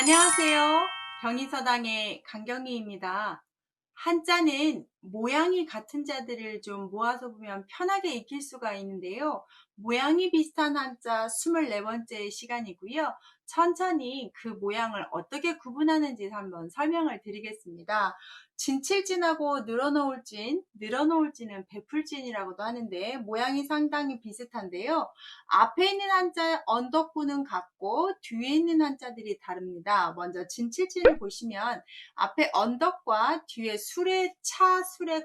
안녕하세요. 경희서당의 강경희입니다. 한자는 모양이 같은 자들을 좀 모아서 보면 편하게 익힐 수가 있는데요. 모양이 비슷한 한자 24번째 시간이고요. 천천히 그 모양을 어떻게 구분하는지 한번 설명을 드리겠습니다. 진칠진하고 늘어놓을진은 베풀진이라고도 하는데 모양이 상당히 비슷한데요. 앞에 있는 한자 언덕구는 같고 뒤에 있는 한자들이 다릅니다. 먼저 진칠진을 보시면 앞에 언덕과 뒤에 수레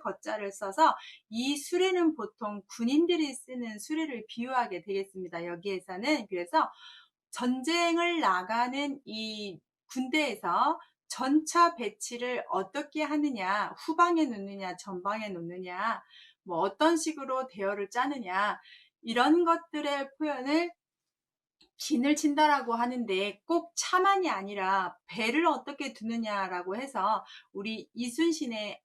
거자를 써서 이 수레는 보통 군인들이 쓰는 수레를 비유하게 되겠습니다. 여기에서는 그래서 전쟁을 나가는 이 군대에서 전차 배치를 어떻게 하느냐, 후방에 놓느냐, 전방에 놓느냐, 뭐 어떤 식으로 대열을 짜느냐, 이런 것들의 표현을 진을 친다라고 하는데 꼭 차만이 아니라 배를 어떻게 두느냐라고 해서 우리 이순신의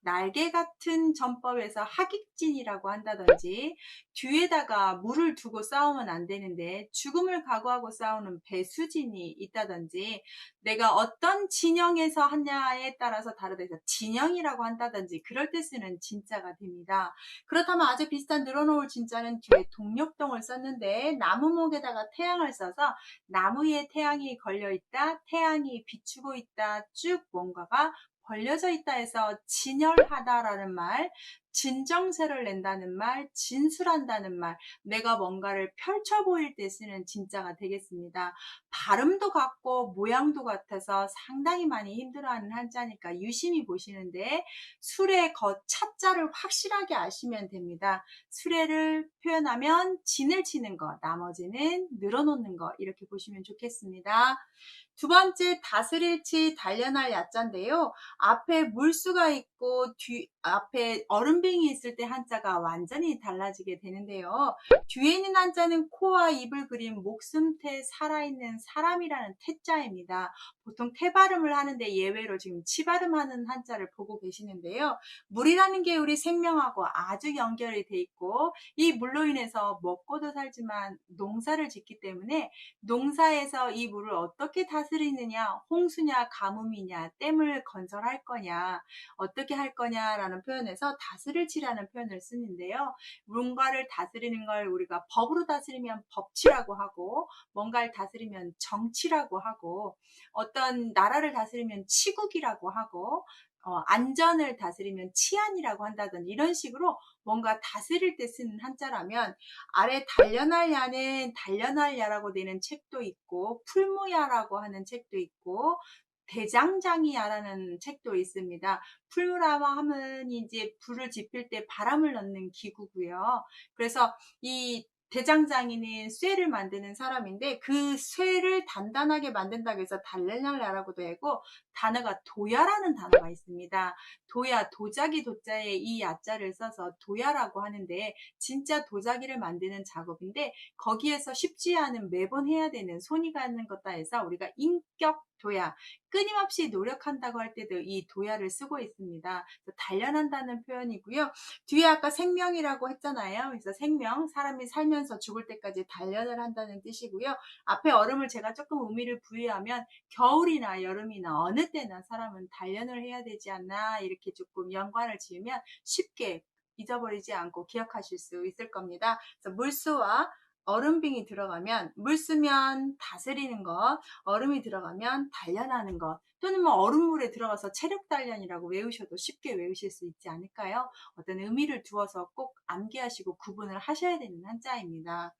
날개 같은 전법에서 학익진이라고 한다든지 뒤에다가 물을 두고 싸우면 안 되는데 죽음을 각오하고 싸우는 배수진이 있다든지 내가 어떤 진영에서 하냐에 따라서 다르다 해서 진영이라고 한다든지 그럴 때 쓰는 진자가 됩니다. 그렇다면 아주 비슷한 늘어놓을 진자는 뒤에 동력동을 썼는데 나무목에다가 태양을 써서 나무에 태양이 걸려있다, 태양이 비추고 있다, 쭉 뭔가가 벌려져 있다 해서 진열하다라는 말, 진정세를 낸다는 말, 진술한다는 말, 내가 뭔가를 펼쳐 보일 때 쓰는 진자가 되겠습니다. 발음도 같고 모양도 같아서 상당히 많이 힘들어하는 한자니까 유심히 보시는데 수레 차자를 확실하게 아시면 됩니다. 수레를 표현하면 진을 치는 거, 나머지는 늘어놓는 거 이렇게 보시면 좋겠습니다. 두 번째 다스릴치 단련할 야자인데요. 앞에 물수가 있고 앞에 얼음빙이 있을 때 한자가 완전히 달라지게 되는데요. 뒤에 있는 한자는 코와 입을 그린 목숨태 살아있는 사람이라는 태자입니다. 보통 태 발음을 하는데 예외로 지금 치 발음하는 한자를 보고 계시는데요. 물이라는 게 우리 생명하고 아주 연결이 돼 있고 이 물로 인해서 먹고도 살지만 농사를 짓기 때문에 농사에서 이 물을 어떻게 다스리느냐, 홍수냐, 가뭄이냐, 댐을 건설할 거냐, 어떻게 할 거냐라는 표현에서 다스릴치라는 표현을 쓰는데요. 뭔가를 다스리는 걸 우리가 법으로 다스리면 법치라고 하고, 뭔가를 다스리면 정치라고 하고, 어떤 나라를 다스리면 치국이라고 하고, 안전을 다스리면 치안이라고 한다든지 이런 식으로 뭔가 다스릴 때 쓰는 한자라면 아래 단련할 야는 단련할 야라고 되는 책도 있고 풀무야라고 하는 책도 있고 대장장이야라는 책도 있습니다. 풀무라 하면 이제 불을 지필 때 바람을 넣는 기구고요. 그래서 이 대장장이는 쇠를 만드는 사람인데 그 쇠를 단단하게 만든다고 해서 단련할야라고도 하고 단어가 도야라는 단어가 있습니다. 도야, 도자기 도자에 이 야자를 써서 도야라고 하는데 진짜 도자기를 만드는 작업인데 거기에서 쉽지 않은 매번 해야 되는 손이 가는 것다 해서 우리가 인격 도야, 끊임없이 노력한다고 할 때도 이 도야를 쓰고 있습니다. 단련한다는 표현이고요. 뒤에 아까 생명이라고 했잖아요. 그래서 생명, 사람이 살면서 죽을 때까지 단련을 한다는 뜻이고요. 앞에 얼음을 제가 조금 의미를 부여하면 겨울이나 여름이나 어느 때나 사람은 단련을 해야 되지 않나 이렇게 조금 연관을 지으면 쉽게 잊어버리지 않고 기억하실 수 있을 겁니다. 그래서 물수와 얼음빙이 들어가면 물 쓰면 다스리는 것, 얼음이 들어가면 단련하는 것, 또는 뭐 얼음물에 들어가서 체력 단련이라고 외우셔도 쉽게 외우실 수 있지 않을까요? 어떤 의미를 두어서 꼭 암기하시고 구분을 하셔야 되는 한자입니다.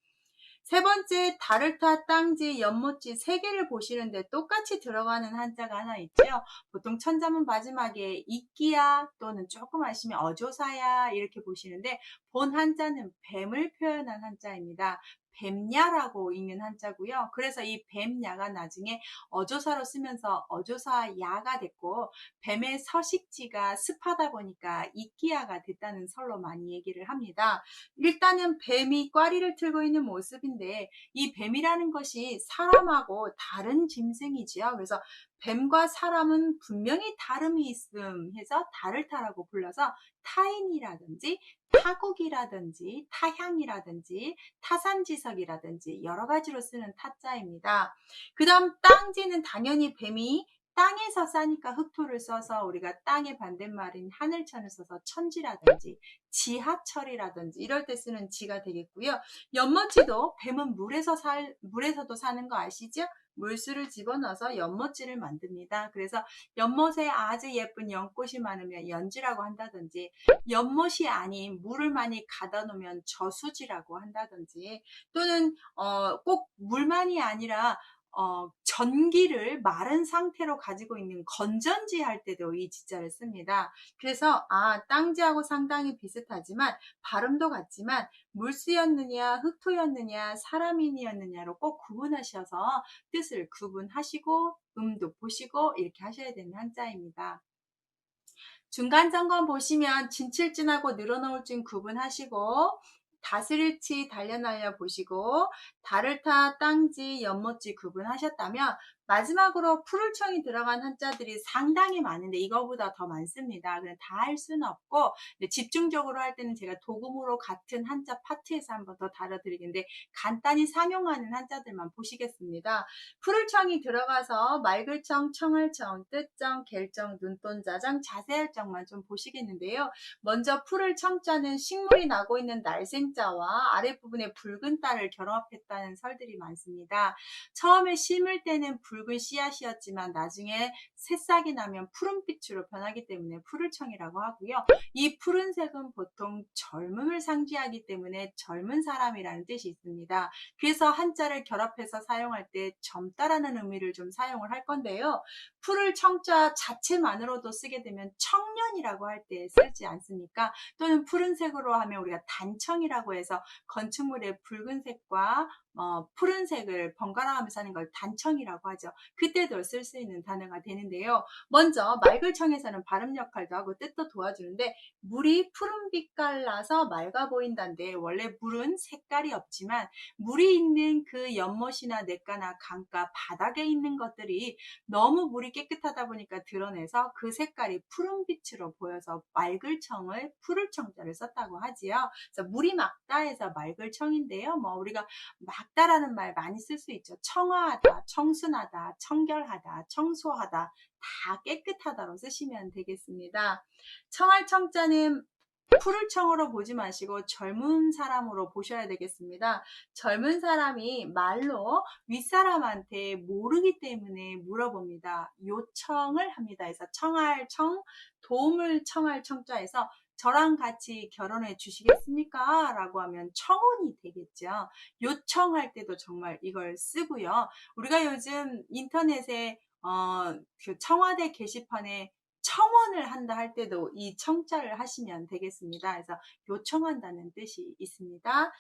세 번째, 다를타, 땅지, 연못지 세 개를 보시는데 똑같이 들어가는 한자가 하나 있죠. 보통 천자문 마지막에 이끼야 또는 조금 아시면 어조사야 이렇게 보시는데 본 한자는 뱀을 표현한 한자입니다. 뱀야라고 읽는 한자고요. 그래서 이 뱀야가 나중에 어조사로 쓰면서 어조사야가 됐고 뱀의 서식지가 습하다 보니까 이끼야가 됐다는 설로 많이 얘기를 합니다. 일단은 뱀이 꽈리를 틀고 있는 모습인데 이 뱀이라는 것이 사람하고 다른 짐승이지요. 그래서 뱀과 사람은 분명히 다름이 있음 해서 다를타라고 불러서 타인이라든지 타국이라든지 타향이라든지 타산지석이라든지 여러 가지로 쓰는 타자입니다. 그 다음 땅지는 당연히 뱀이 땅에서 싸니까 흑토를 써서 우리가 땅의 반대말인 하늘천을 써서 천지라든지 지하철이라든지 이럴 때 쓰는 지가 되겠고요. 연못지도 뱀은 물에서도 사는 거 아시죠? 물수를 집어넣어서 연못지를 만듭니다. 그래서 연못에 아주 예쁜 연꽃이 많으면 연지라고 한다든지, 연못이 아닌 물을 많이 가다 놓으면 저수지라고 한다든지, 또는 꼭 물만이 아니라 전기를 마른 상태로 가지고 있는 건전지 할 때도 이 지자를 씁니다. 그래서 땅지하고 상당히 비슷하지만 발음도 같지만 물수였느냐 흑토였느냐 사람인이었느냐로 꼭 구분하셔서 뜻을 구분하시고 음도 보시고 이렇게 하셔야 되는 한자입니다. 중간 점검 보시면 진칠진하고 늘어놓을진 구분하시고, 다스릴치 달려날려 보시고, 다를타 땅지 연못지 구분하셨다면 마지막으로 풀울청이 들어간 한자들이 상당히 많은데 이거보다 더 많습니다. 그냥 다 할 수는 없고 집중적으로 할 때는 제가 도금으로 같은 한자 파트에서 한번 더 다뤄드리겠는데 간단히 상용하는 한자들만 보시겠습니다. 풀울청이 들어가서 말글청, 청할청, 뜻정, 갤정, 눈돈자정, 자세할정만 좀 보시겠는데요. 먼저 풀을 청자는 식물이 나고 있는 날생자와 아랫부분에 붉은 딸을 결합했다는 설들이 많습니다. 처음에 심을 때는 붉은 씨앗이었지만 나중에 새싹이 나면 푸른빛으로 변하기 때문에 푸를청이라고 하고요. 이 푸른색은 보통 젊음을 상징하기 때문에 젊은 사람이라는 뜻이 있습니다. 그래서 한자를 결합해서 사용할 때 젊다라는 의미를 좀 사용을 할 건데요. 푸를 청자 자체만으로도 쓰게 되면 청년이라고 할 때 쓰지 않습니까? 또는 푸른색으로 하면 우리가 단청이라고 해서 건축물의 붉은색과 푸른색을 번갈아 가면서 하는 걸 단청이라고 하죠. 그때도 쓸 수 있는 단어가 되는데요. 먼저 말글청에서는 발음 역할도 하고 뜻도 도와주는데, 물이 푸른빛깔 나서 맑아 보인다는데 원래 물은 색깔이 없지만 물이 있는 그 연못이나 냇가나 강가 바닥에 있는 것들이 너무 물이 깨끗하다 보니까 드러내서 그 색깔이 푸른빛으로 보여서 말글청을 푸를청자를 썼다고 하지요. 그래서 물이 맑다 해서 말글청인데요. 우리가 맑다라는 말 많이 쓸 수 있죠. 청아하다, 청순하다, 청결하다, 청소하다, 다 깨끗하다로 쓰시면 되겠습니다. 청할 청자는 푸를 청으로 보지 마시고 젊은 사람으로 보셔야 되겠습니다. 젊은 사람이 말로 윗사람한테 모르기 때문에 물어봅니다. 요청을 합니다. 그래서 청할 청, 도움을 청할 청자에서 저랑 같이 결혼해 주시겠습니까? 라고 하면 청혼이 되겠죠. 요청할 때도 정말 이걸 쓰고요. 우리가 요즘 인터넷에 그 청와대 게시판에 청원을 한다 할 때도 이 청자를 하시면 되겠습니다. 그래서 요청한다는 뜻이 있습니다.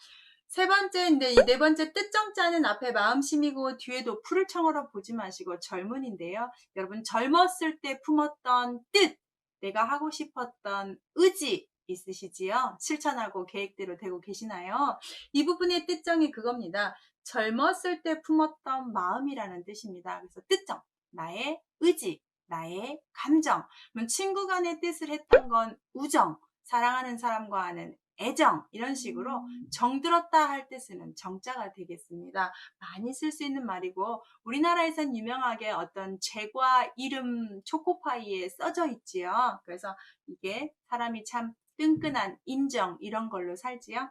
세 번째인데, 이 네 번째 뜻정자는 앞에 마음심이고 뒤에도 풀을 청어로 보지 마시고 젊은인데요. 여러분 젊었을 때 품었던 뜻, 내가 하고 싶었던 의지 있으시지요? 실천하고 계획대로 되고 계시나요? 이 부분의 뜻정이 그겁니다. 젊었을 때 품었던 마음이라는 뜻입니다. 그래서 뜻정, 나의 의지, 나의 감정. 친구 간의 뜻을 했던 건 우정, 사랑하는 사람과 하는 애정, 이런 식으로 정들었다 할 때 쓰는 정자가 되겠습니다. 많이 쓸 수 있는 말이고, 우리나라에선 유명하게 어떤 제과 이름 초코파이에 써져 있지요. 그래서 이게 사람이 참 끈끈한 인정, 이런 걸로 살지요.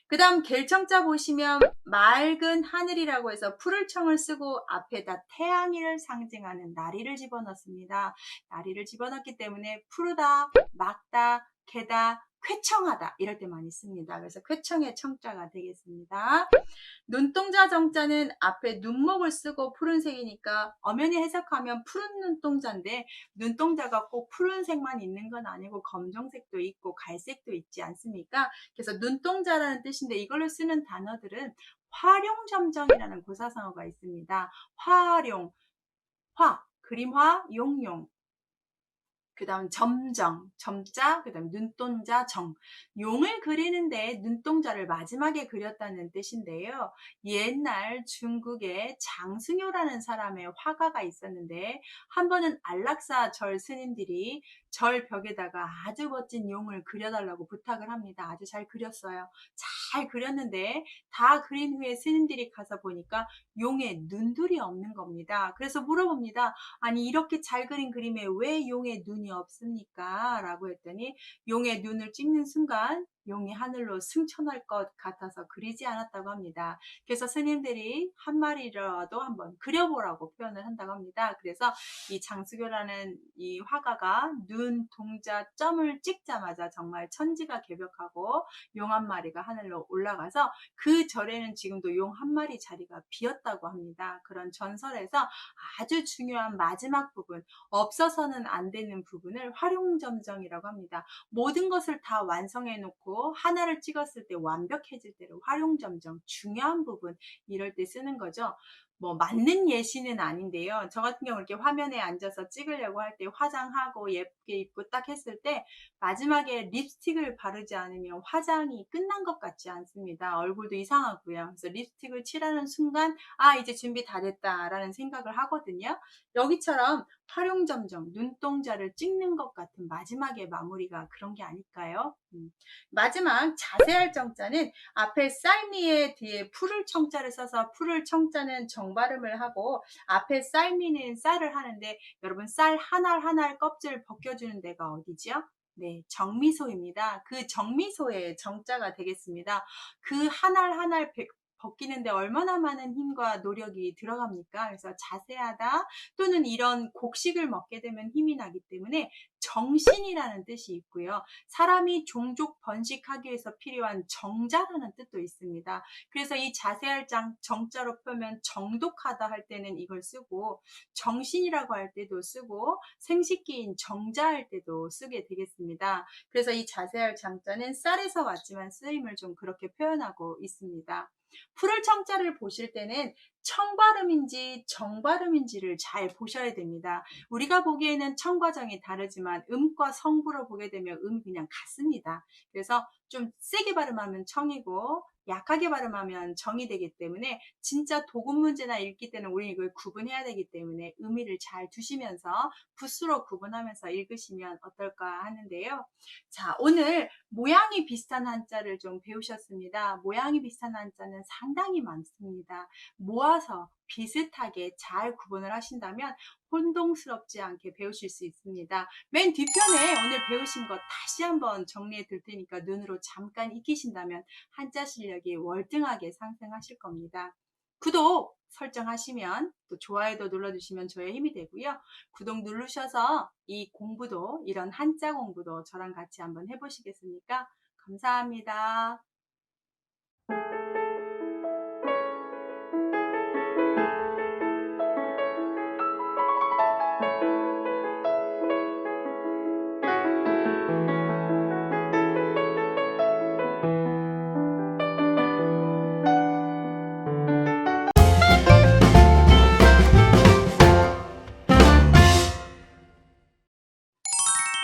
그 다음 갤청자 보시면 맑은 하늘이라고 해서 푸를 청을 쓰고 앞에다 태양을 상징하는 나리를 집어넣습니다. 나리를 집어넣기 때문에 푸르다, 맑다, 개다, 쾌청하다 이럴 때 많이 씁니다. 그래서 쾌청의 청자가 되겠습니다. 눈동자 정자는 앞에 눈목을 쓰고 푸른색이니까 엄연히 해석하면 푸른 눈동자인데, 눈동자가 꼭 푸른색만 있는 건 아니고 검정색도 있고 갈색도 있지 않습니까? 그래서 눈동자라는 뜻인데 이걸로 쓰는 단어들은 활용점정이라는 고사성어가 있습니다. 활용, 그림화, 용용, 그 다음 점정, 점자, 그 다음 눈동자, 정. 용을 그리는데 눈동자를 마지막에 그렸다는 뜻인데요. 옛날 중국에 장승효라는 사람의 화가가 있었는데, 한 번은 안락사 절 스님들이 절 벽에다가 아주 멋진 용을 그려달라고 부탁을 합니다. 아주 잘 그렸어요. 잘 그렸는데 다 그린 후에 스님들이 가서 보니까 용에 눈둘이 없는 겁니다. 그래서 물어봅니다. 아니 이렇게 잘 그린 그림에 왜 용에 눈이 없습니까? 라고 했더니 용의 눈을 찍는 순간 용이 하늘로 승천할 것 같아서 그리지 않았다고 합니다. 그래서 스님들이 한 마리라도 한번 그려보라고 표현을 한다고 합니다. 그래서 이 장수교라는 이 화가가 눈, 동자, 점을 찍자마자 정말 천지가 개벽하고 용 한 마리가 하늘로 올라가서 그 절에는 지금도 용 한 마리 자리가 비었다고 합니다. 그런 전설에서 아주 중요한 마지막 부분, 없어서는 안 되는 부분을 활용점정이라고 합니다. 모든 것을 다 완성해 놓고 하나를 찍었을 때 완벽해질 때를 활용점정, 중요한 부분 이럴 때 쓰는 거죠. 뭐 맞는 예시는 아닌데요. 저 같은 경우 이렇게 화면에 앉아서 찍으려고 할 때 화장하고 예쁘게 입고 딱 했을 때 마지막에 립스틱을 바르지 않으면 화장이 끝난 것 같지 않습니다. 얼굴도 이상하고요. 그래서 립스틱을 칠하는 순간 아 이제 준비 다 됐다라는 생각을 하거든요. 여기처럼 활용점정, 눈동자를 찍는 것 같은 마지막에 마무리가 그런 게 아닐까요? 마지막 자세할 정자는 앞에 쌀미에 뒤에 풀을 청자를 써서 풀을 청자는 정발음을 하고 앞에 쌀미는 쌀을 하는데 여러분 쌀 한 알 한 알 껍질을 벗겨주는 데가 어디죠? 네, 정미소입니다. 그 정미소의 정자가 되겠습니다. 그 한 알 한 알 벗기는데 얼마나 많은 힘과 노력이 들어갑니까? 그래서 자세하다 또는 이런 곡식을 먹게 되면 힘이 나기 때문에 정신이라는 뜻이 있고요. 사람이 종족 번식하기 위해서 필요한 정자라는 뜻도 있습니다. 그래서 이 자세할 정자로 펴면 정독하다 할 때는 이걸 쓰고 정신이라고 할 때도 쓰고 생식기인 정자할 때도 쓰게 되겠습니다. 그래서 이 자세할 장자는 쌀에서 왔지만 쓰임을 좀 그렇게 표현하고 있습니다. 풀을 청자를 보실 때는 청발음인지 정발음인지를 잘 보셔야 됩니다. 우리가 보기에는 청과 정이 다르지만 음과 성부로 보게 되면 음이 그냥 같습니다. 그래서 좀 세게 발음하면 청이고 약하게 발음하면 정이 되기 때문에 진짜 도금 문제나 읽기 때는 우리 이걸 구분해야 되기 때문에 의미를 잘 두시면서 붓으로 구분하면서 읽으시면 어떨까 하는데요. 자, 오늘 모양이 비슷한 한자를 좀 배우셨습니다. 모양이 비슷한 한자는 상당히 많습니다. 모아서 비슷하게 잘 구분을 하신다면 혼동스럽지 않게 배우실 수 있습니다. 맨 뒤편에 오늘 배우신 것 다시 한번 정리해 드릴 테니까 눈으로 잠깐 익히신다면 한자 실력이 월등하게 상승하실 겁니다. 구독 설정하시면 또 좋아요도 눌러주시면 저의 힘이 되고요. 구독 누르셔서 이 공부도 이런 한자 공부도 저랑 같이 한번 해보시겠습니까? 감사합니다.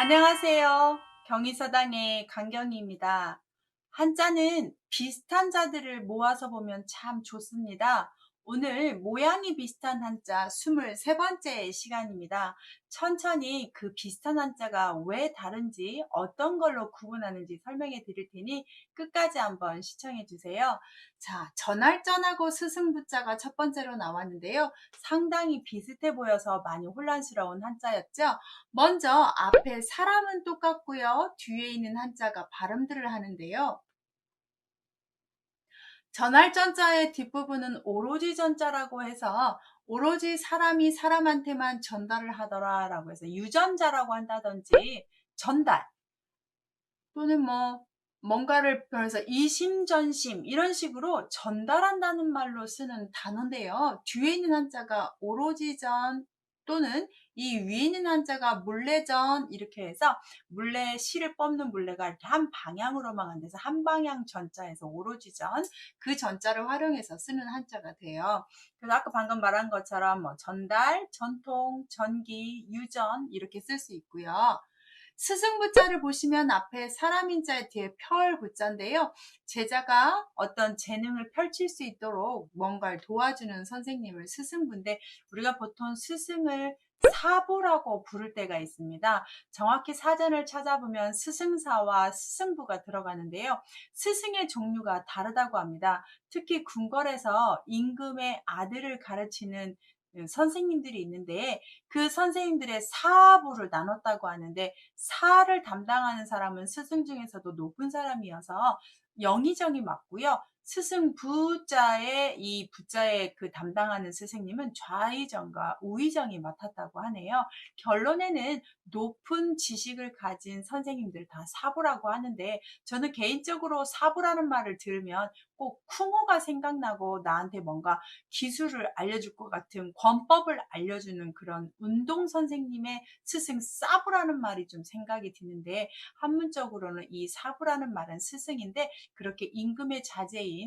안녕하세요. 경희서당의 강경희입니다. 한자는 비슷한 자들을 모아서 보면 참 좋습니다. 오늘 모양이 비슷한 한자 23번째 시간입니다. 천천히 그 비슷한 한자가 왜 다른지 어떤 걸로 구분하는지 설명해 드릴 테니 끝까지 한번 시청해 주세요. 자, 전할전하고 스승부자가 첫 번째로 나왔는데요. 상당히 비슷해 보여서 많이 혼란스러운 한자였죠. 먼저 앞에 사람은 똑같고요. 뒤에 있는 한자가 발음들을 하는데요. 전할 전자의 뒷부분은 오로지 전자라고 해서 오로지 사람이 사람한테만 전달을 하더라 라고 해서 유전자라고 한다든지 전달 또는 뭐 뭔가를 그래서 이심전심 이런 식으로 전달한다는 말로 쓰는 단어인데요. 뒤에 있는 한자가 오로지전 또는 이 위에 있는 한자가 물레전 이렇게 해서 물레 실을 뽑는 물레가 이렇게 한 방향으로만 안 돼서 한 방향 전자에서 오로지전 그 전자를 활용해서 쓰는 한자가 돼요. 그래서 아까 방금 말한 것처럼 뭐 전달, 전통, 전기, 유전 이렇게 쓸 수 있고요. 스승부자를 보시면 앞에 사람인자의 뒤에 펼부자인데요. 제자가 어떤 재능을 펼칠 수 있도록 뭔가를 도와주는 선생님을 스승부인데, 우리가 보통 스승을 사부라고 부를 때가 있습니다. 정확히 사전을 찾아보면 스승사와 스승부가 들어가는데요. 스승의 종류가 다르다고 합니다. 특히 궁궐에서 임금의 아들을 가르치는 선생님들이 있는데, 그 선생님들의 사부를 나눴다고 하는데, 사를 담당하는 사람은 스승 중에서도 높은 사람이어서 영의정이 맞고요. 스승 부자의 이 부자의 그 담당하는 스승님은 좌의정과 우의정이 맡았다고 하네요. 결론에는 높은 지식을 가진 선생님들 다 사부라고 하는데, 저는 개인적으로 사부라는 말을 들으면 꼭 쿵호가 생각나고 나한테 뭔가 기술을 알려줄 것 같은, 권법을 알려주는 그런 운동 선생님의 스승 사부라는 말이 좀 생각이 드는데, 한문적으로는 이 사부라는 말은 스승인데, 그렇게 임금의 자제인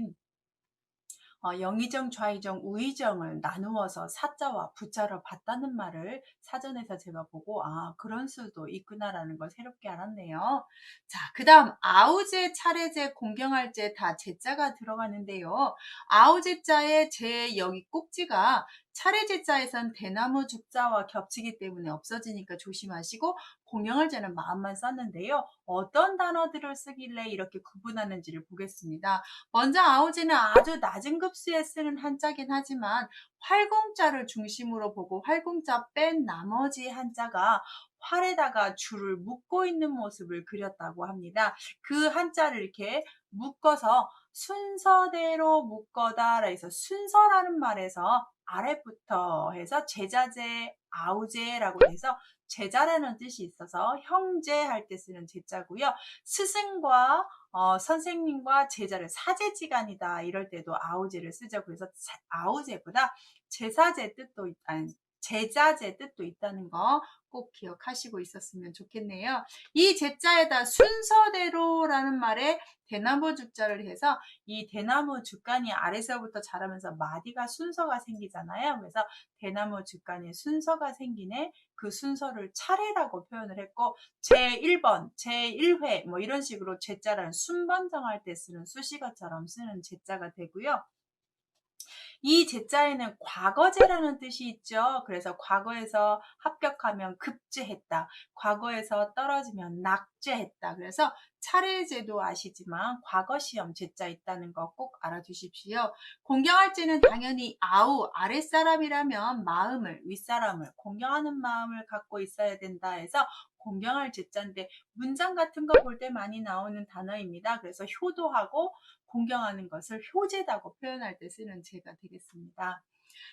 영의정, 좌의정, 우의정을 나누어서 사자와 부자로 봤다는 말을 사전에서 제가 보고, 아, 그런 수도 있구나라는 걸 새롭게 알았네요. 자, 그 다음 아우제, 차례제, 공경할제 다 제자가 들어가는데요. 아우제자의 제 여기 꼭지가 차례제자에선 대나무 죽자와 겹치기 때문에 없어지니까 조심하시고, 공경할제는 마음만 썼는데요. 어떤 단어들을 쓰길래 이렇게 구분하는지를 보겠습니다. 먼저 아우지는 아주 낮은 급수에 쓰는 한자긴 하지만 활공자를 중심으로 보고 활공자 뺀 나머지 한자가 활에다가 줄을 묶고 있는 모습을 그렸다고 합니다. 그 한자를 이렇게 묶어서 순서대로 묶어다 해서, 순서라는 말에서 아랫부터 해서 제자제, 아우제라고 해서 제자라는 뜻이 있어서 형제 할 때 쓰는 제자고요. 스승과 선생님과 제자를 사제지간이다 이럴 때도 아우제를 쓰죠. 그래서 아우제보다 제사제 뜻도 아니, 제자제 뜻도 있다는 거 꼭 기억하시고 있었으면 좋겠네요. 이 제자에다 순서대로라는 말에 대나무 죽자를 해서, 이 대나무 죽간이 아래서부터 자라면서 마디가 순서가 생기잖아요. 그래서 대나무 죽간에 순서가 생기네, 그 순서를 차례라고 표현을 했고, 제1번, 제1회 뭐 이런 식으로 제자라는 순번 정할 때 쓰는 수식어처럼 쓰는 제자가 되고요. 이 제자에는 과거제라는 뜻이 있죠. 그래서 과거에서 합격하면 급제했다, 과거에서 떨어지면 낙제했다. 그래서 차례제도 아시지만 과거 시험 제자 있다는 거 꼭 알아두십시오. 공경할제는 당연히 아우, 아랫사람이라면 마음을, 윗사람을 공경하는 마음을 갖고 있어야 된다 해서 공경할 제자인데, 문장 같은 거 볼 때 많이 나오는 단어입니다. 그래서 효도하고 공경하는 것을 효제다고 표현할 때 쓰는 제가 되겠습니다.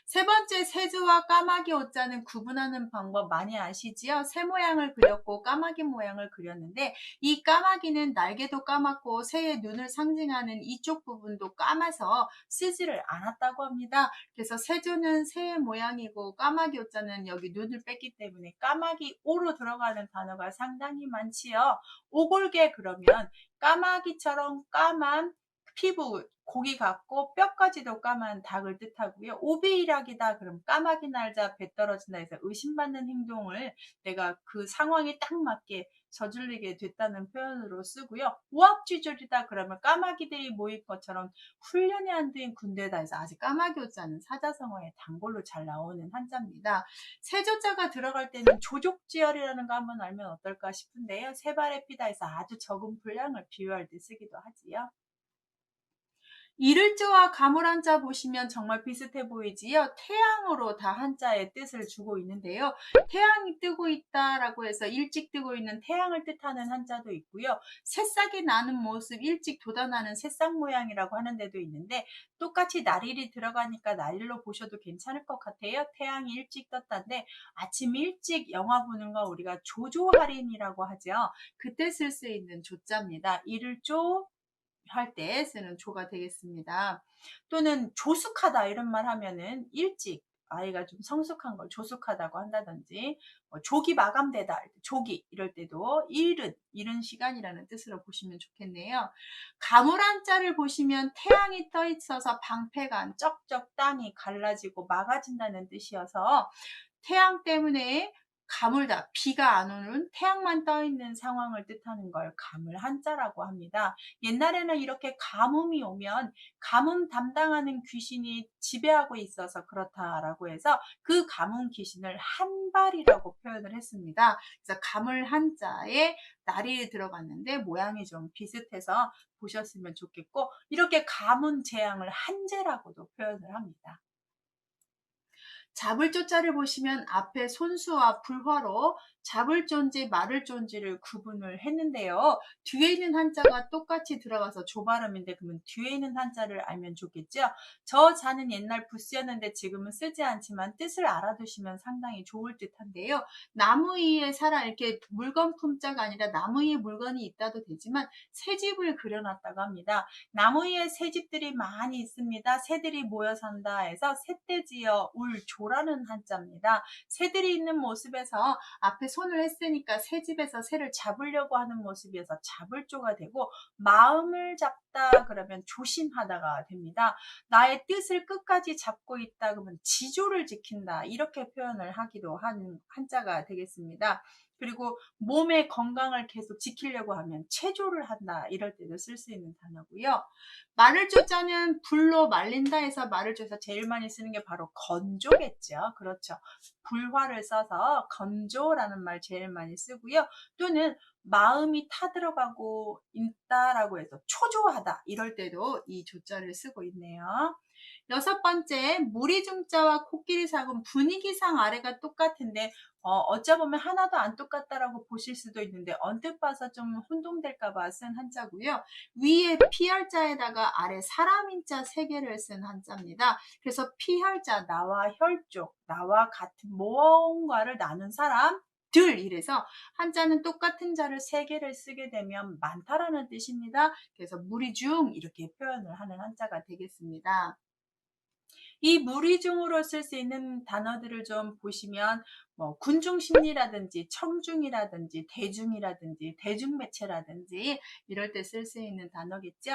세 번째, 새주와 까마귀 옷자는 구분하는 방법 많이 아시지요? 새 모양을 그렸고 까마귀 모양을 그렸는데, 이 까마귀는 날개도 까맣고 새의 눈을 상징하는 이쪽 부분도 까마서 쓰지를 않았다고 합니다. 그래서 새주는 새의 모양이고 까마귀 옷자는 여기 눈을 뺐기 때문에 까마귀 오로 들어가는 단어가 상당히 많지요. 오골개 그러면 까마귀처럼 까만 피부, 고기 같고 뼈까지도 까만 닭을 뜻하고요. 오비일학이다 그럼 까마귀 날자 배 떨어진다 해서 의심받는 행동을 내가 그 상황에 딱 맞게 저질리게 됐다는 표현으로 쓰고요. 우압쥐졸이다 그러면 까마귀들이 모일 것처럼 훈련이 안 된 군대다 해서, 아직 까마귀 옷자는 사자성어의 단골로 잘 나오는 한자입니다. 세조자가 들어갈 때는 조족지열이라는 거 한번 알면 어떨까 싶은데요. 세 발의 피다 해서 아주 적은 분량을 비유할 때 쓰기도 하지요. 이를자와 가물한자 보시면 정말 비슷해 보이지요. 태양으로 다 한자의 뜻을 주고 있는데요. 태양이 뜨고 있다라고 해서 일찍 뜨고 있는 태양을 뜻하는 한자도 있고요. 새싹이 나는 모습, 일찍 돋아나는 새싹 모양이라고 하는 데도 있는데, 똑같이 날일이 들어가니까 날일로 보셔도 괜찮을 것 같아요. 태양이 일찍 떴다인데, 아침 일찍 영화 보는 거 우리가 조조할인이라고 하죠. 그때 쓸 수 있는 조자입니다. 이를조 할 때 쓰는 조가 되겠습니다. 또는 조숙하다 이런 말 하면은 일찍 아이가 좀 성숙한 걸 조숙하다고 한다든지, 조기 마감되다, 조기 이럴 때도 이른 시간이라는 뜻으로 보시면 좋겠네요. 가물한자를 보시면 태양이 떠 있어서 방패간 쩍쩍 땅이 갈라지고 막아진다는 뜻이어서 태양 때문에 가물다, 비가 안 오는 태양만 떠 있는 상황을 뜻하는 걸 가물 한자라고 합니다. 옛날에는 이렇게 가뭄이 오면 가뭄 담당하는 귀신이 지배하고 있어서 그렇다라고 해서 그 가뭄 귀신을 한발이라고 표현을 했습니다. 그래서 가물 한자에 날이 들어갔는데 모양이 좀 비슷해서 보셨으면 좋겠고, 이렇게 가문 재앙을 한재라고도 표현을 합니다. 잡을 조자를 보시면 앞에 손수와 불화로 잡을 존지 말을 존지를 구분을 했는데요. 뒤에 있는 한자가 똑같이 들어가서 조발음인데 그러면 뒤에 있는 한자를 알면 좋겠죠. 저 자는 옛날 부스였는데 지금은 쓰지 않지만 뜻을 알아두시면 상당히 좋을 듯한데요. 나무 위에 살아, 이렇게 물건 품자가 아니라 나무 위에 물건이 있다도 되지만 새집을 그려놨다고 합니다. 나무 위에 새집들이 많이 있습니다. 새들이 모여 산다 해서 새떼지어 울조라는 한자입니다. 새들이 있는 모습에서 앞에 손을 했으니까 새집에서 새를 잡으려고 하는 모습이어서 잡을조가 되고, 마음을 잡다 그러면 조심하다가 됩니다. 나의 뜻을 끝까지 잡고 있다 그러면 지조를 지킨다, 이렇게 표현을 하기도 하는 한자가 되겠습니다. 그리고 몸의 건강을 계속 지키려고 하면 체조를 한다, 이럴 때도 쓸 수 있는 단어고요. 마를 조자는 불로 말린다 해서 마를 조에서 제일 많이 쓰는 게 바로 건조겠죠. 그렇죠. 불화를 써서 건조라는 말 제일 많이 쓰고요. 또는 마음이 타들어가고 있다라고 해서 초조하다, 이럴 때도 이 조자를 쓰고 있네요. 여섯 번째, 무리중자와 코끼리상은 분위기상 아래가 똑같은데 어쩌보면 하나도 안 똑같다라고 보실 수도 있는데 언뜻 봐서 좀 혼동될까봐 쓴 한자고요. 위에 피할자에다가 아래 사람인자 세 개를 쓴 한자입니다. 그래서 피할자, 나와 혈족, 나와 같은 무언가를 나눈 사람 들, 이래서 한자는 똑같은 자를 세 개를 쓰게 되면 많다라는 뜻입니다. 그래서 무리중, 이렇게 표현을 하는 한자가 되겠습니다. 이 무리중으로 쓸 수 있는 단어들을 좀 보시면 군중심리라든지 청중이라든지 대중이라든지 대중매체라든지 이럴 때 쓸 수 있는 단어겠죠.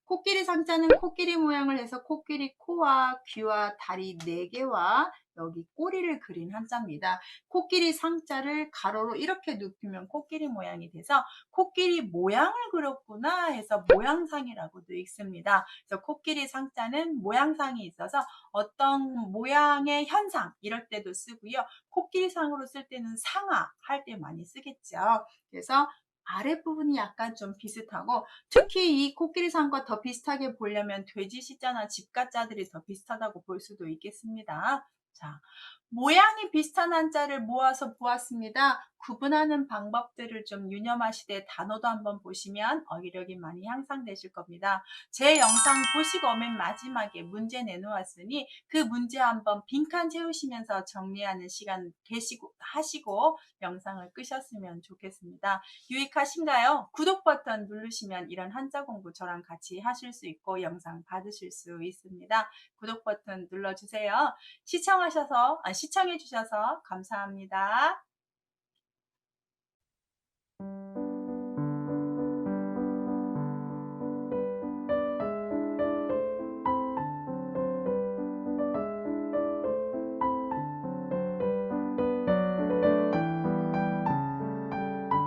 코끼리 상자는 코끼리 모양을 해서 코끼리 코와 귀와 다리 4개와 여기 꼬리를 그린 한자입니다. 코끼리 상자를 가로로 이렇게 눕히면 코끼리 모양이 돼서 코끼리 모양을 그렸구나 해서 모양상이라고도 읽습니다. 그래서 코끼리 상자는 모양상이 있어서 어떤 모양의 현상, 이럴 때도 쓰고요. 코끼리상으로 쓸 때는 상하 할 때 많이 쓰겠죠. 그래서 아랫부분이 약간 좀 비슷하고, 특히 이 코끼리상과 더 비슷하게 보려면 돼지 시자나 집가자들이 더 비슷하다고 볼 수도 있겠습니다. 자, 모양이 비슷한 한자를 모아서 보았습니다. 구분하는 방법들을 좀 유념하시되 단어도 한번 보시면 어휘력이 많이 향상되실 겁니다. 제 영상 보시고 맨 마지막에 문제 내놓았으니 그 문제 한번 빈칸 채우시면서 정리하는 시간 하시고 영상을 끄셨으면 좋겠습니다. 유익하신가요? 구독 버튼 누르시면 이런 한자 공부 저랑 같이 하실 수 있고 영상 받으실 수 있습니다. 구독 버튼 눌러주세요. 시청해 주셔서 감사합니다.